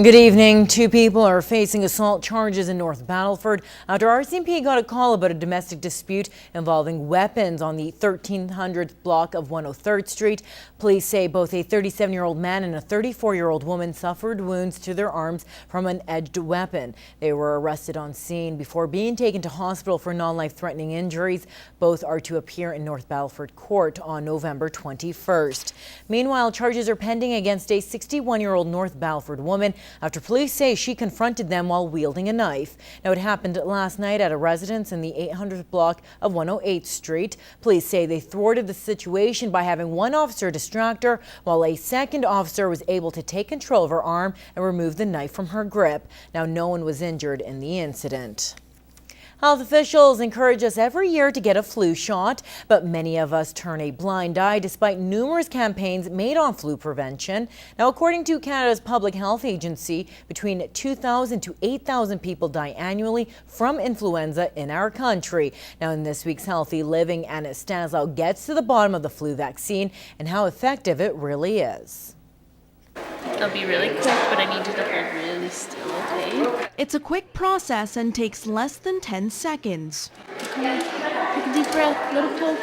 Good evening. Two people are facing assault charges in North Battleford after RCMP got a call about a domestic dispute involving weapons on the 1300th block of 103rd Street. Police say both a 37-year-old man and a 34-year-old woman suffered wounds to their arms from an edged weapon. They were arrested on scene before being taken to hospital for non-life-threatening injuries. Both are to appear in North Battleford Court on November 21st. Meanwhile, charges are pending against a 61-year-old North Battleford woman after police say she confronted them while wielding a knife. Now, it happened last night at a residence in the 800th block of 108th Street. Police say they thwarted the situation by having one officer distract her, while a second officer was able to take control of her arm and remove the knife from her grip. Now, no one was injured in the incident. Health officials encourage us every year to get a flu shot, but many of us turn a blind eye despite numerous campaigns made on flu prevention. Now, according to Canada's Public Health Agency, between 2,000 to 8,000 people die annually from influenza in our country. Now, in this week's Healthy Living, Anna Stanislaw gets to the bottom of the flu vaccine and how effective it really is. It'll be really quick, but I need you to hold really still, okay? It's a quick process and takes less than 10 seconds. Come on, take a deep breath, let it go.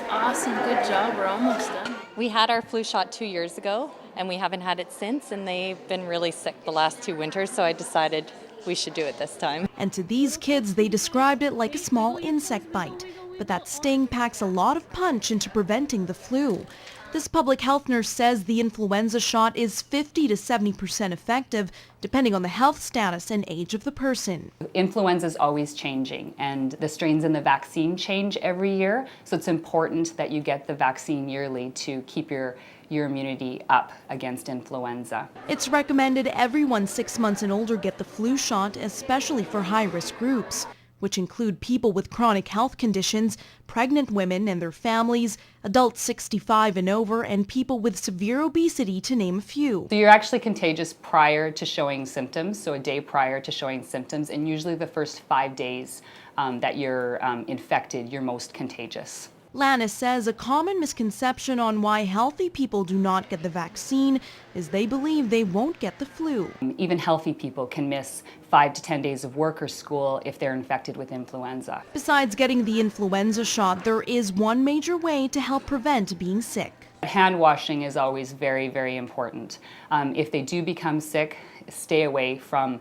Awesome, good job, we're almost done. We had our flu shot 2 years ago, and we haven't had it since, and they've been really sick the last 2 winters, so I decided we should do it this time. And to these kids, they described it like a small insect bite. But that sting packs a lot of punch into preventing the flu. This public health nurse says the influenza shot is 50 to 70% effective, depending on the health status and age of the person. Influenza is always changing, and the strains in the vaccine change every year, so it's important that you get the vaccine yearly to keep your immunity up against influenza. It's recommended everyone 6 months and older get the flu shot, especially for high-risk groups, which include people with chronic health conditions, pregnant women and their families, adults 65 and over, and people with severe obesity, to name a few. So you're actually contagious prior to showing symptoms, so a day prior to showing symptoms, and usually the first 5 days that you're infected, you're most contagious. Lana says a common misconception on why healthy people do not get the vaccine is they believe they won't get the flu. Even healthy people can miss 5 to 10 days of work or school if they're infected with influenza. Besides getting the influenza shot, there is one major way to help prevent being sick. Hand washing is always very, very important. If they do become sick, stay away from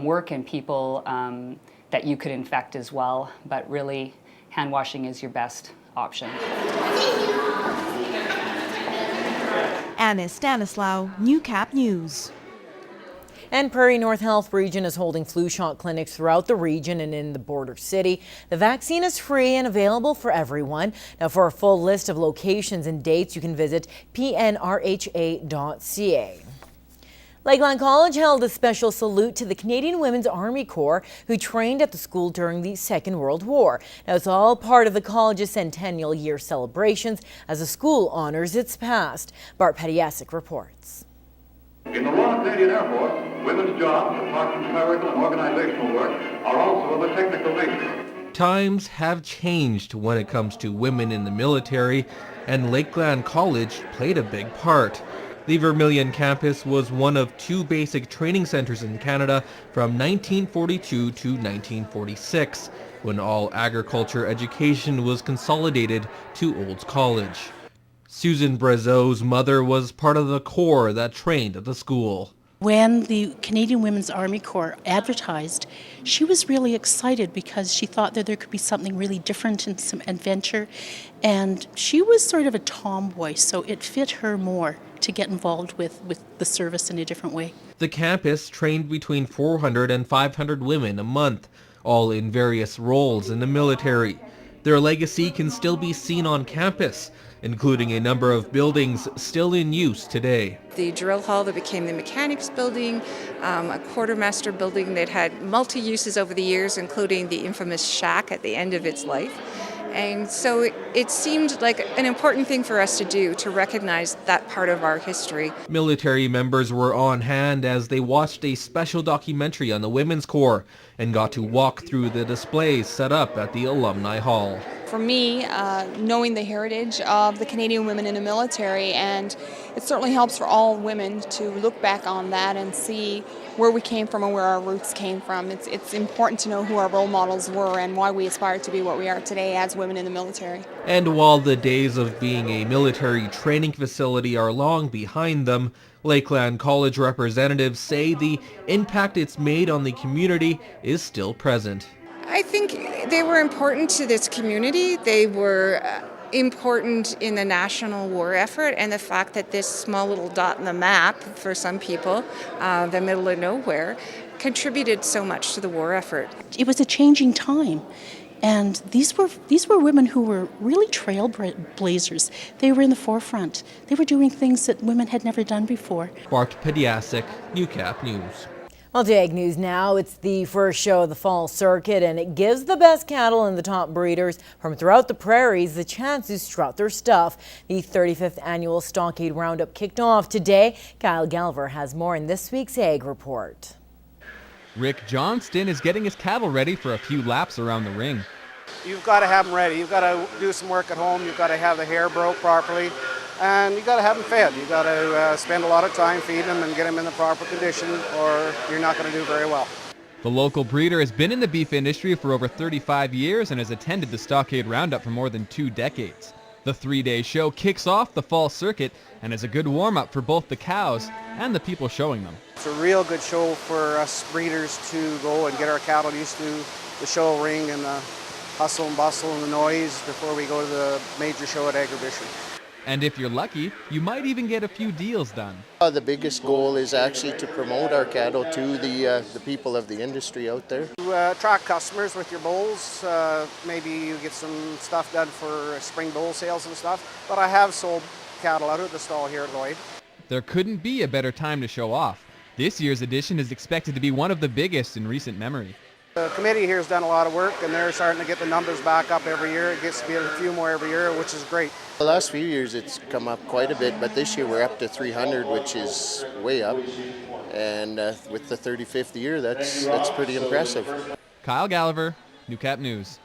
work and people that you could infect as well, but really, hand washing is your best option. Anna Stanislaw, Newcap News. And Prairie North Health Region is holding flu shot clinics throughout the region and in the border city. The vaccine is free and available for everyone. Now, for a full list of locations and dates, you can visit pnrha.ca. Lakeland College held a special salute to the Canadian Women's Army Corps who trained at the school during the Second World War. Now, it's all part of the college's centennial year celebrations as the school honors its past. Bart Petiasic reports. In the Royal Canadian Air Force, women's jobs, apart from clerical and organizational work, are also of a technical nature. Times have changed when it comes to women in the military, and Lakeland College played a big part. The Vermilion campus was one of 2 basic training centers in Canada from 1942 to 1946, when all agriculture education was consolidated to Olds College. Susan Brazeau's mother was part of the corps that trained at the school. When the Canadian Women's Army Corps advertised, she was really excited because she thought that there could be something really different and some adventure. And she was sort of a tomboy, so it fit her more to get involved with the service in a different way. The campus trained between 400 and 500 women a month, all in various roles in the military. Their legacy can still be seen on campus, including a number of buildings still in use today. The drill hall that became the mechanics building, a quartermaster building that had multi-uses over the years, including the infamous shack at the end of its life. And so it seemed like an important thing for us to do, to recognize that part of our history. Military members were on hand as they watched a special documentary on the Women's Corps and got to walk through the displays set up at the Alumni Hall. For me, knowing the heritage of the Canadian women in the military, and it certainly helps for all women to look back on that and see where we came from and where our roots came from. It's important to know who our role models were and why we aspire to be what we are today as women in the military. And while the days of being a military training facility are long behind them, Lakeland College representatives say the impact it's made on the community is still present. I think they were important to this community. They were important in the national war effort, and the fact that this small little dot in the map, for some people, the middle of nowhere, contributed so much to the war effort. It was a changing time. And these were women who were really trailblazers. They were in the forefront. They were doing things that women had never done before. Bart Pediasic, Newcap News. Well, to Ag News now, it's the first show of the fall circuit, and it gives the best cattle and the top breeders from throughout the prairies the chance to strut their stuff. The 35th annual Stockade Roundup kicked off today. Kyle Galver has more in this week's Ag Report. Rick Johnston is getting his cattle ready for a few laps around the ring. You've got to have them ready. You've got to do some work at home. You've got to have the hair broke properly. And you've got to have them fed. You've got to spend a lot of time feeding them and get them in the proper condition, or you're not going to do very well. The local breeder has been in the beef industry for over 35 years and has attended the Stockade Roundup for more than 2 decades. The 3-day show kicks off the fall circuit and is a good warm-up for both the cows and the people showing them. It's a real good show for us breeders to go and get our cattle used to the show ring and the hustle and bustle and the noise before we go to the major show at Agribition. And if you're lucky, you might even get a few deals done. The biggest goal is actually to promote our cattle to the people of the industry out there. To attract customers with your bulls, maybe you get some stuff done for spring bull sales and stuff. But I have sold cattle out of the stall here at Lloyd. There couldn't be a better time to show off. This year's edition is expected to be one of the biggest in recent memory. The committee here has done a lot of work, and they're starting to get the numbers back up every year. It gets to be a few more every year, which is great. The last few years it's come up quite a bit, but this year we're up to 300, which is way up. And with the 35th year, that's pretty impressive. Kyle Galver, Newcap News.